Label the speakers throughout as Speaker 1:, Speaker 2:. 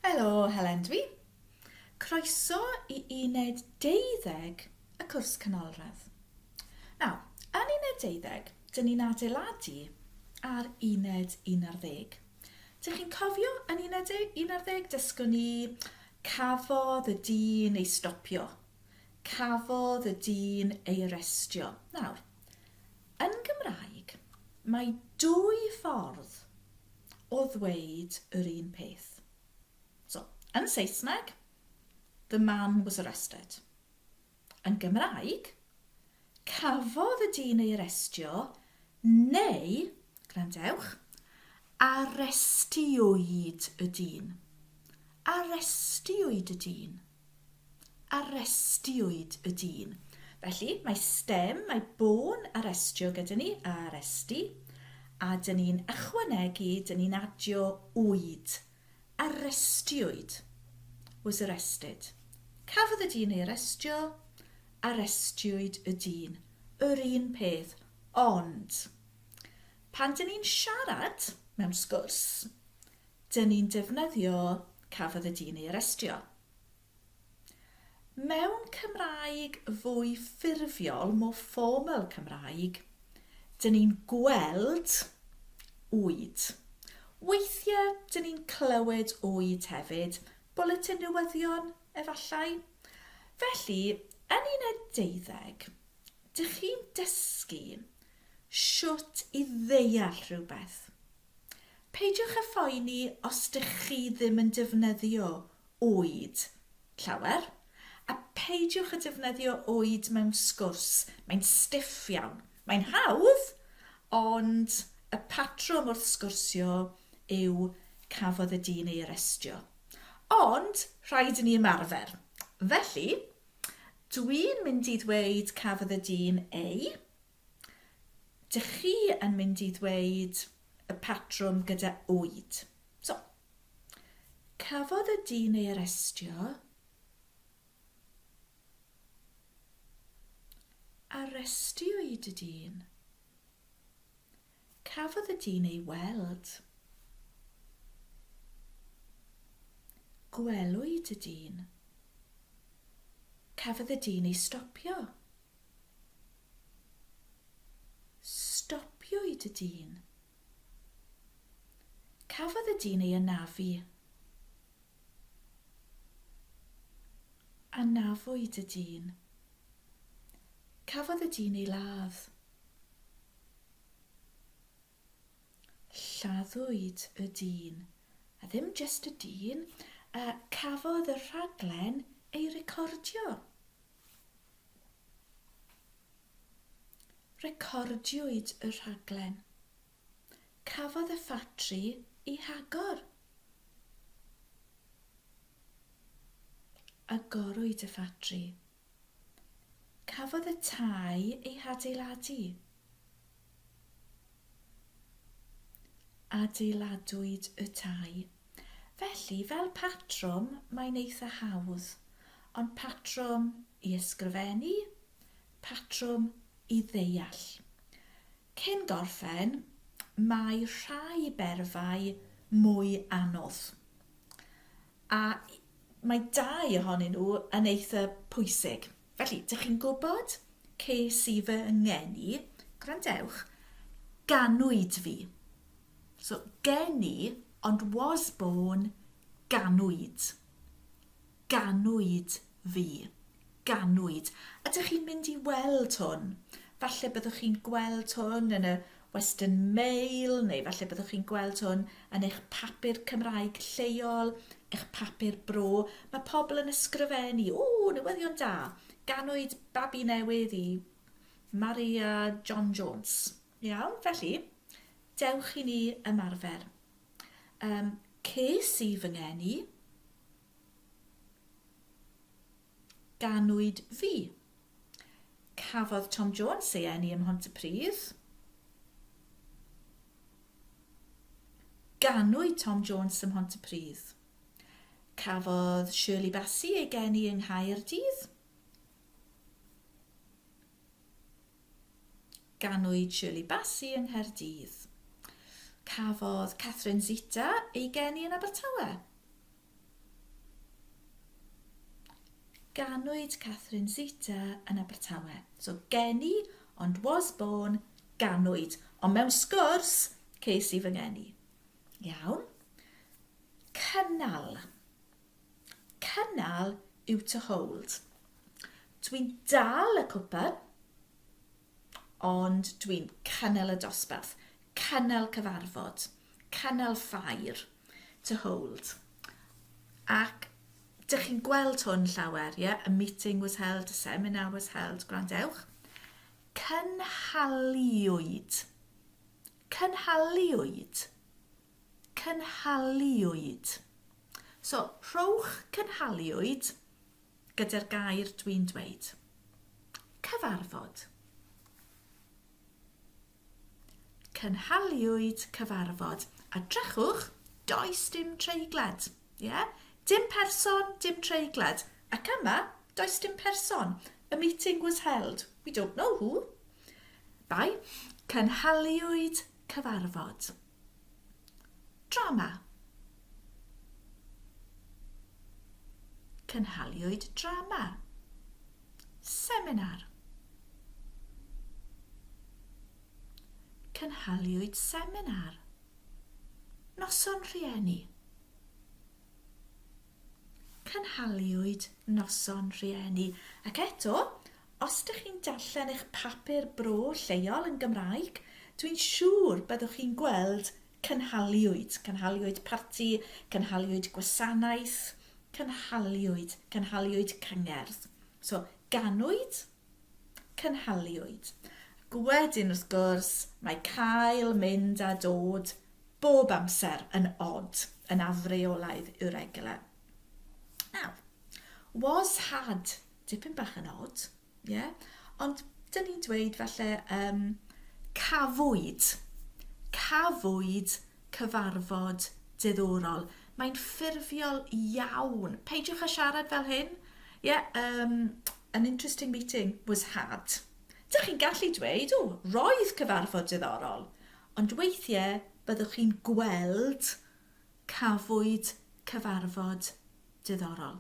Speaker 1: Helo, Helen dwi. Croeso I Uned 12 y cwrs Canolradd. Nawr, yn Uned 12, dyn ni'n adeiladu ar Uned 11. Dych chi'n cofio yn Uned 11 dysgon ni cafodd y dyn ei stopio. Cafodd y dyn ei arestio. Nawr, yn Gymraeg, mae dwy ffordd o ddweud yr un peth. So, yn Saesneg, the man was arrested. Yn Gymraeg, cafodd y dyn ei arestio neu, gwrandewch, arestiwyd y dyn. Arestiwyd y dyn. Arestiwyd y dyn. Felly, mae stem, mae bôn arestio gyda ni, aresti, a dyn ni'n ychwanegu, dyn ni'n adio wyd. Arestiwyd was arrested. Cafodd y dyn ei arestio, arestiwyd y dyn. Yr un peth, ond pan dyn ni'n siarad mewn sgwrs, dyn ni'n defnyddio cafodd y dyn ei arestio. Mewn Cymraeg fwy ffurfiol, more formal Cymraeg, dyn ni'n gweld wyd. Weithiau, dyn ni'n clywed wyd hefyd, bwletin newyddion efallai. Felly, yn Uned 12, dych chi'n dysgu siwt I ddeall rhywbeth. Peidiwch â phoeni os dych chi ddim yn defnyddio wyd llawer, a peidiwch â defnyddio wyd mewn sgwrs. Mae'n stiff iawn. Mae'n hawdd, ond y patrwm wrth sgwrsio yw cafodd y dyn ei arestio. Ond, rhaid I ni ymarfer. Felly, dwi'n mynd I ddweud cafodd y dyn ei. Dych chi yn mynd I ddweud y patrwm gyda wyd. So, cafodd y dyn ei arestio. Arestiwyd y dyn. Cafodd y dyn ei weld. Gwelwyd y dyn. Cafodd y dyn ei stopio. Stopiwyd y dyn. Cafodd y dyn ei anafu. Anafwyd y dyn. Cafodd y dyn ei ladd. Lladdwyd y dyn. A ddim just y dyn, cafodd y rhaglen ei recordio. Recordiwyd y rhaglen. Cafodd y ffatri ei hagor. Agorwyd y ffatri. Cafodd y tai ei hadeiladu. Adeiladwyd y tai. Felly, fel patrwm, mae'n eitha hawdd, ond patrwm I ysgrifennu, patrwm I ddeall. Cyn gorffen, mae rhai berfau mwy anodd. A mae dau ohonyn nhw yn eitha pwysig. Felly, dych chi'n gwybod ces I fy ngeni, gwrandewch, ganwyd fi. So, geni, ond was born, ganwyd. Ganwyd fi. Ganwyd. A dych chi'n mynd I weld hwn. Falle byddwch chi'n gweld hwn yn y Western Mail, neu falle byddwch chi'n gweld hwn yn eich papur Cymraeg lleol, eich papur bro. Mae pobl yn ysgrifennu, newyddion da. Ganwyd babi newydd I Maria John Jones. Iawn, felly, dewch I ni ymarfer. Ces I fy ngeni, ganwyd fi. Cafodd Tom Jones ei eni ym Mhontypridd. Ganwyd Tom Jones ym Mhontypridd. Cafodd Shirley Bassey ei geni yng Nghaerdydd. Ganwyd Shirley Bassey yng Nghaerdydd. Cafodd Catherine Zeta ei geni yn Abertawe. ganwyd Catherine Zeta yn Abertawe. So geni, ond was born, ganwyd. Ond mewn sgwrs, ces I fy ngeni. Iawn. Cynnal. Cynnal yw to hold. Dwi'n dal y cwpan, ond dwi'n cynnal y dosbarth. Cynnal cyfarfod. Cynnal ffair. To hold. Ac dych chi'n gweld hwn llawer, yeah? A meeting was held, a seminar was held, gwrandewch. Cynhaliwyd. Cynhaliwyd. Cynhaliwyd. So, rhowch cynhaliwyd gyda'r gair dwi'n dweud. Cyfarfod. Cynhaliwyd cyfarfod. A drychwch, does dim treiglad. Yeah? Dim person, dim treiglad. Ac yma, does dim person. A meeting was held. We don't know who. Bai, cynhaliwyd cyfarfod. Drama. Cynhaliwyd drama. Seminar. Cynhaliwyd seminar. Noson rhieni. Cynhaliwyd noson rhieni. Ac eto, os ydych chi'n darllen eich papur bro lleol yn Gymraeg, dwi'n siŵr byddwch chi'n gweld cynhaliwyd. Cynhaliwyd parti, cynhaliwyd gwasanaeth, cynhaliwyd cyngerdd. So, ganwyd, cynhaliwyd. Wedyn wrth gwrs, mae cael, mynd a dod bob amser yn odd, yn afreolaidd irregular. Now, was had, dipyn bach yn odd, yeah? Ond dyn ni'n dweud falle cafwyd. Cafwyd cyfarfod diddorol. Mae'n ffurfiol iawn. Peidiwch a siarad fel hyn. Yeah, an interesting meeting was had. Dych chi'n gallu dweud, roedd cyfarfod diddorol. Ond weithiau byddwch chi'n gweld cafwyd cyfarfod diddorol.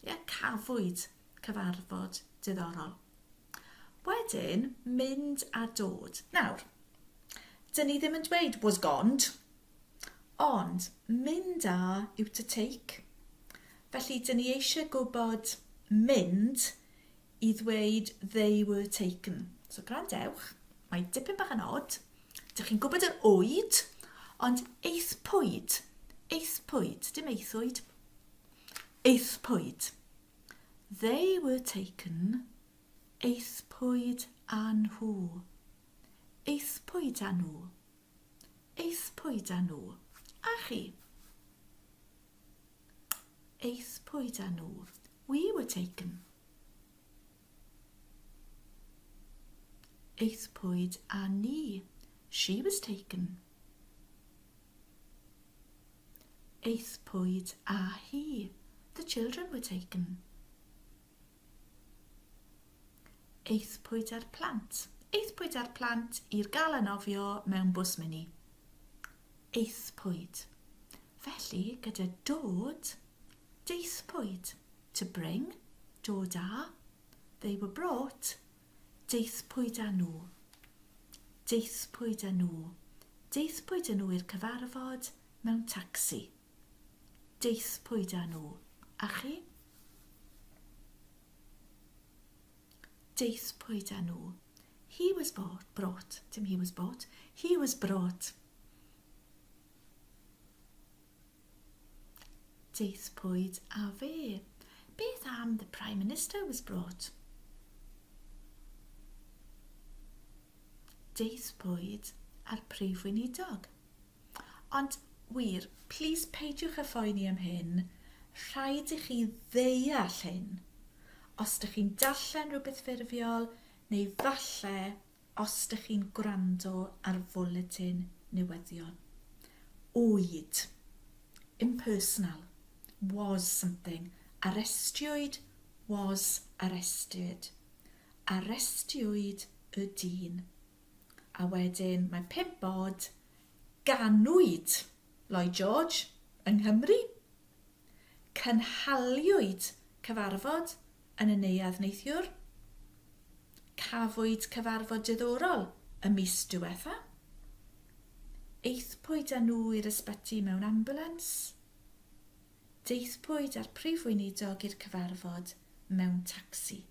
Speaker 1: Yeah, cafwyd cyfarfod diddorol. Wedyn, mynd a dod. Nawr, dyn ni ddim yn dweud was gone, ond mynd a yw to take. Felly, dyn ni eisiau gwybod mynd I ddweud they were taken. So, grandewch, mae dipyn bach yn odd. Dych chi'n gwybod yr oed, ond eithpwyd, dim eithwyd, eithpwyd. They were taken, eithpwyd a nhw. Eithpwyd a nhw. Eithpwyd a nhw. A chi? Eithpwyd a nhw. We were taken. Eithpwyd a ni. She was taken. Eithpwyd a hi. The children were taken. Eithpwyd ar plant. Eithpwyd ar plant i'r gael anofio mewn bws mini. Eithpwyd. Felly, gyda dod, deithpwyd. To bring, dod a. They were brought. Deithpwyd a nhw. Deithpwyd a nhw. Deithpwyd a nhw i'r cyfarfod mewn tacsi. Deithpwyd a nhw. A chi? Deithpwyd a nhw. He was brought. Dim he was bought. He was brought. Deithpwyd a fe. Beth am the Prime Minister was brought? Deithpwyd ar prif weinidog. Ond wir, please peidiwch a phoeni am hyn. Rhaid I chi ddeall hyn. Os ydych chi'n darllen rhywbeth ffurfiol, neu falle os ydych chi'n gwrando ar fwletin newyddion. Oed. Impersonal. Was something. Arestiwyd. Was arrested. Arestiwyd y dyn. A wedyn mae 5 bod ganwyd Lloyd George yng Nghymru. Cynhaliwyd cyfarfod yn y neuadd neithiwr? Cafwyd cyfarfod diddorol y mis diwetha? Eithpwyd â nhw i'r ysbyty mewn ambulans? Deithpwyd â'r prif weinidog i'r cyfarfod mewn tacsi.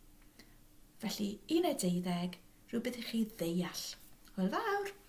Speaker 1: Felly 11, rhywbeth i chi ddeall. Hwyl fawr!